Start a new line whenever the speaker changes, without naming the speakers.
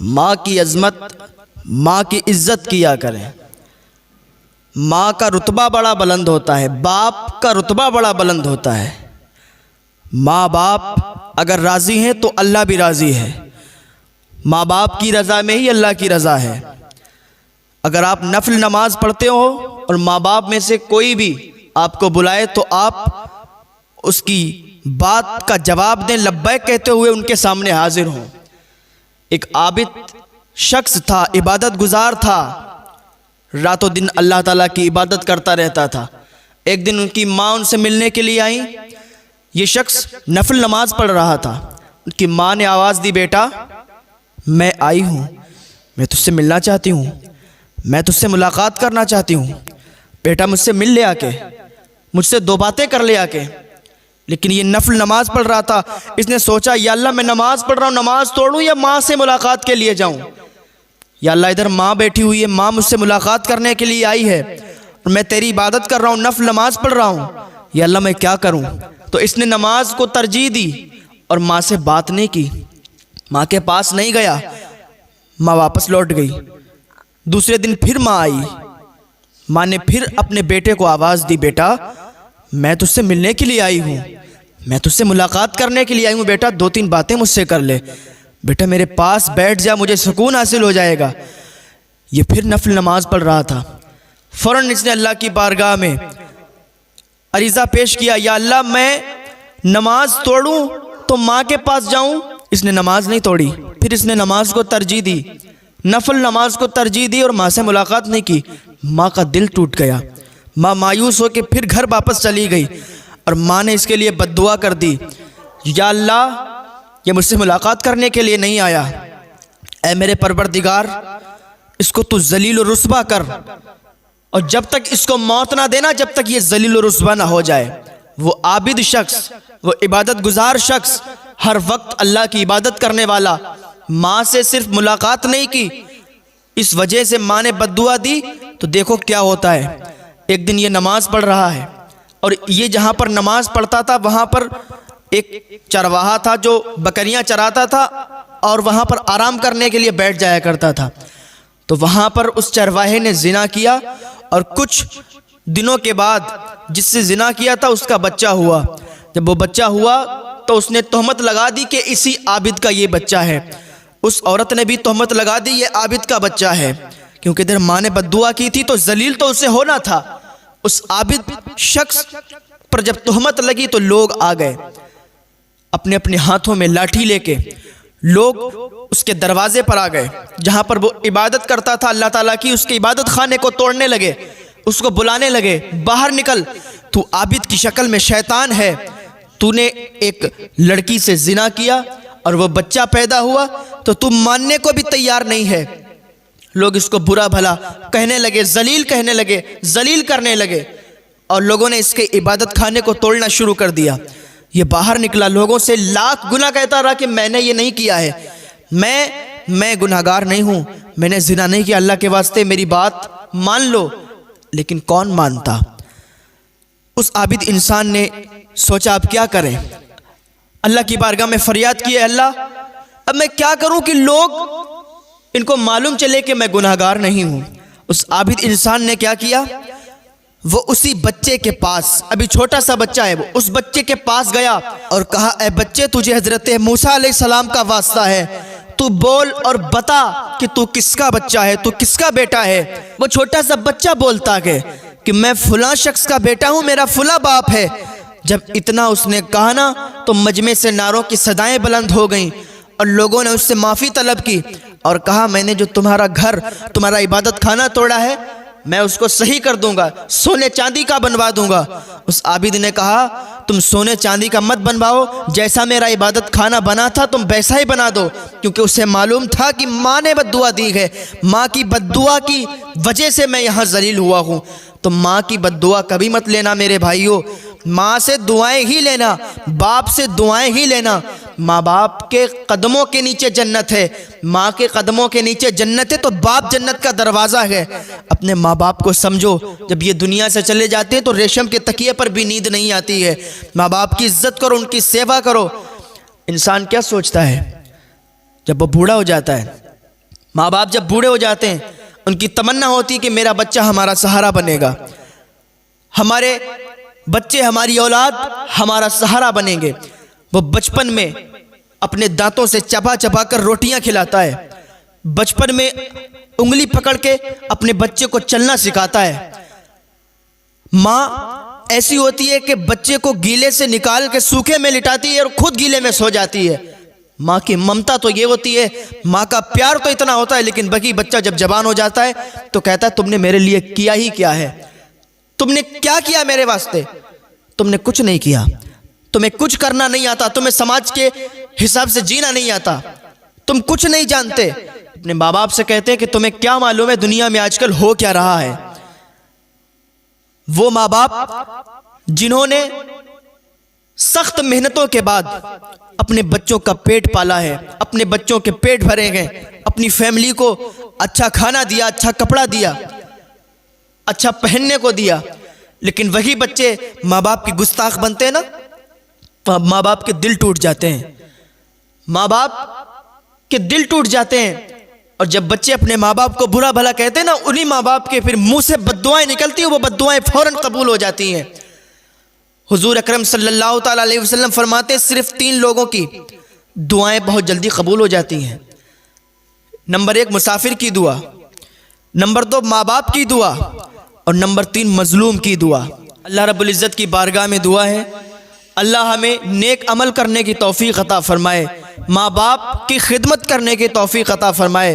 ماں کی عظمت، ماں کی عزت کیا کریں۔ ماں کا رتبہ بڑا بلند ہوتا ہے، باپ کا رتبہ بڑا بلند ہوتا ہے۔ ماں باپ اگر راضی ہیں تو اللہ بھی راضی ہے۔ ماں باپ کی رضا میں ہی اللہ کی رضا ہے۔ اگر آپ نفل نماز پڑھتے ہو اور ماں باپ میں سے کوئی بھی آپ کو بلائے تو آپ اس کی بات کا جواب دیں، لبیک کہتے ہوئے ان کے سامنے حاضر ہوں۔ ایک عابد شخص تھا، عبادت گزار تھا، رات و دن اللہ تعالیٰ کی عبادت کرتا رہتا تھا۔ ایک دن ان کی ماں ان سے ملنے کے لیے آئیں۔ یہ شخص نفل نماز پڑھ رہا تھا۔ ان کی ماں نے آواز دی، بیٹا میں آئی ہوں، میں تجھ سے ملنا چاہتی ہوں، میں تجھ سے ملاقات کرنا چاہتی ہوں، بیٹا مجھ سے مل لے آ کے، مجھ سے دو باتیں کر لے آ کے۔ لیکن یہ نفل نماز پڑھ رہا تھا۔ اس نے سوچا یا اللہ میں نماز پڑھ رہا ہوں، نماز توڑوں یا ماں سے ملاقات کے لیے جاؤں؟ یا اللہ ادھر ماں بیٹھی ہوئی ہے، ماں مجھ سے ملاقات کرنے کے لیے آئی ہے اور میں تیری عبادت کر رہا ہوں، نفل نماز پڑھ رہا ہوں، یا اللہ میں کیا کروں؟ تو اس نے نماز کو ترجیح دی اور ماں سے بات نہیں کی، ماں کے پاس نہیں گیا۔ ماں واپس لوٹ گئی۔ دوسرے دن پھر ماں آئی۔ ماں نے پھر اپنے بیٹے کو آواز دی، بیٹا میں تجھ سے ملنے کے لیے آئی ہوں، میں تجھ سے ملاقات کرنے کے لیے آئی ہوں، بیٹا دو تین باتیں مجھ سے کر لے، بیٹا میرے پاس بیٹھ جا، مجھے سکون حاصل ہو جائے گا۔ یہ پھر نفل نماز پڑھ رہا تھا۔ فوراً اس نے اللہ کی بارگاہ میں عریضہ پیش کیا، یا اللہ میں نماز توڑوں تو ماں کے پاس جاؤں؟ اس نے نماز نہیں توڑی، پھر اس نے نماز کو ترجیح دی، نفل نماز کو ترجیح دی اور ماں سے ملاقات نہیں کی۔ ماں کا دل ٹوٹ گیا۔ ماں مایوس ہو کے پھر گھر واپس چلی گئی اور ماں نے اس کے لیے بد دعا کر دی، یا اللہ یہ مجھ سے ملاقات کرنے کے لیے نہیں آیا، اے میرے پروردگار اس کو تو ذلیل و رسوا کر، اور جب تک اس کو موت نہ دینا جب تک یہ ذلیل و رسوا نہ ہو جائے۔ وہ عابد شخص، وہ عبادت گزار شخص، ہر وقت اللہ کی عبادت کرنے والا، ماں سے صرف ملاقات نہیں کی، اس وجہ سے ماں نے بد دعا دی تو دیکھو کیا ہوتا ہے۔ ایک دن یہ نماز پڑھ رہا ہے اور یہ جہاں پر نماز پڑھتا تھا وہاں پر ایک چرواہا تھا جو بکریاں چراتا تھا اور وہاں پر آرام کرنے کے لیے بیٹھ جایا کرتا تھا۔ تو وہاں پر اس چرواہے نے زنا کیا اور کچھ دنوں کے بعد جس سے زنا کیا تھا اس کا بچہ ہوا۔ جب وہ بچہ ہوا تو اس نے تہمت لگا دی کہ اسی عابد کا یہ بچہ ہے۔ اس عورت نے بھی تہمت لگا دی یہ عابد کا بچہ ہے، کیونکہ ادھر ماں نے بد دعا کی تھی تو ذلیل تو اسے ہونا تھا۔ اس عابد شخص پر جب تہمت لگی تو لوگ آ گئے اپنے اپنے ہاتھوں میں لاٹھی لے کے، لوگ اس کے دروازے پر آ گئے جہاں پر وہ عبادت کرتا تھا اللہ تعالیٰ کی، اس کے عبادت خانے کو توڑنے لگے، اس کو بلانے لگے، باہر نکل، تو عابد کی شکل میں شیطان ہے، تو نے ایک لڑکی سے زنا کیا اور وہ بچہ پیدا ہوا تو تم ماننے کو بھی تیار نہیں ہے۔ لوگ اس کو برا بھلا کہنے لگے، ذلیل کہنے لگے، ذلیل کرنے لگے، اور لوگوں نے اس کے عبادت خانے کو توڑنا شروع کر دیا۔ یہ باہر نکلا، لوگوں سے لاکھ گناہ کہتا رہا کہ میں نے یہ نہیں کیا ہے، میں گناہگار نہیں ہوں، میں نے زنا نہیں کیا، اللہ کے واسطے میری بات مان لو۔ لیکن کون مانتا؟ اس عابد انسان نے سوچا اب کیا کریں؟ اللہ کی بارگاہ میں فریاد کی، اللہ اب میں کیا کروں کہ لوگ ان کو معلوم چلے کہ میں گناہگار نہیں ہوں۔ اس عابد انسان نے کیا کیا؟ وہ اسی بچے کے پاس، ابھی چھوٹا سا بچہ ہے، وہ اس بچے کے پاس گیا اور کہا، اے بچے تجھے حضرت موسیٰ علیہ السلام کا واسطہ ہے، تو بول اور بتا کہ تو کس کا بچہ ہے، تو کس کا بیٹا ہے۔ وہ چھوٹا سا بچہ بولتا ہے کہ میں فلاں شخص کا بیٹا ہوں، میرا فلاں باپ ہے۔ جب اتنا اس نے کہا نا تو مجمع سے نعروں کی صدائیں بلند ہو گئیں اور لوگوں نے اس سے معافی طلب کی اور کہا، میں نے جو تمہارا گھر، تمہارا عبادت خانہ توڑا ہے میں اس کو صحیح کر دوں گا، سونے چاندی کا بنوا دوں گا۔ اس عابد نے کہا، تم سونے چاندی کا مت بنواؤ، جیسا میرا عبادت خانہ بنا تھا تم ویسا ہی بنا دو، کیونکہ اسے معلوم تھا کہ ماں نے بد دعا دی ہے، ماں کی بد دعا کی وجہ سے میں یہاں ذلیل ہوا ہوں۔ تو ماں کی بد دعا کبھی مت لینا میرے بھائیوں، ماں سے دعائیں ہی لینا، باپ سے دعائیں ہی لینا۔ ماں باپ کے قدموں کے نیچے جنت ہے، ماں کے قدموں کے نیچے جنت ہے تو باپ جنت کا دروازہ ہے۔ اپنے ماں باپ کو سمجھو، جب یہ دنیا سے چلے جاتے ہیں تو ریشم کے تکیے پر بھی نیند نہیں آتی ہے۔ ماں باپ کی عزت کرو، ان کی سیوا کرو۔ انسان کیا سوچتا ہے جب وہ بوڑھا ہو جاتا ہے؟ ماں باپ جب بوڑھے ہو جاتے ہیں ان کی تمنا ہوتی ہے کہ میرا بچہ ہمارا سہارا بنے گا، ہمارے بچے، ہماری اولاد ہمارا سہارا بنیں گے۔ وہ بچپن میں اپنے دانتوں سے چبا چبا کر روٹیاں کھلاتا ہے، بچپن میں انگلی پکڑ کے اپنے بچے کو چلنا سکھاتا ہے۔ ماں ایسی ہوتی ہے کہ بچے کو گیلے سے نکال کے سوکھے میں لٹاتی ہے اور خود گیلے میں سو جاتی ہے۔ ماں کی ممتا تو یہ ہوتی ہے، ماں کا پیار تو اتنا ہوتا ہے، لیکن باقی بچہ جب جوان ہو جاتا ہے تو کہتا ہے تم نے میرے لیے کیا ہی کیا ہے، تم نے کیا کیا میرے واسطے؟ تم نے کچھ نہیں کیا، تمہیں کچھ کرنا نہیں آتا، تمہیں سماج کے حساب سے جینا نہیں آتا، تم کچھ نہیں جانتے۔ اپنے ماں باپ سے کہتے ہیں کہ تمہیں کیا معلوم ہے دنیا میں آج کل ہو کیا رہا ہے۔ وہ ماں باپ جنہوں نے سخت محنتوں کے بعد اپنے بچوں کا پیٹ پالا ہے، اپنے بچوں کے پیٹ بھرے گئے، اپنی فیملی کو اچھا کھانا دیا، اچھا کپڑا دیا، اچھا پہننے کو دیا، لیکن وہی بچے ماں باپ کی گستاخ بنتے ہیں نا، تو ماں باپ کے دل ٹوٹ جاتے ہیں، ماں باپ کے دل ٹوٹ جاتے ہیں۔ اور جب بچے اپنے ماں باپ کو برا بھلا کہتے ہیں نا، انہی ماں باپ کے پھر منہ سے بددعائیں نکلتی ہیں، وہ بددعائیں فوراً قبول ہو جاتی ہیں۔ حضور اکرم صلی اللہ تعالیٰ علیہ وسلم فرماتے ہیں صرف 3 لوگوں کی دعائیں بہت جلدی قبول ہو جاتی ہیں۔ نمبر 1 مسافر کی دعا، نمبر 2 ماں باپ کی دعا، اور نمبر 3 مظلوم کی دعا۔ اللہ رب العزت کی بارگاہ میں دعا ہے اللہ ہمیں نیک عمل کرنے کی توفیق عطا فرمائے، ماں باپ کی خدمت کرنے کی توفیق عطا فرمائے۔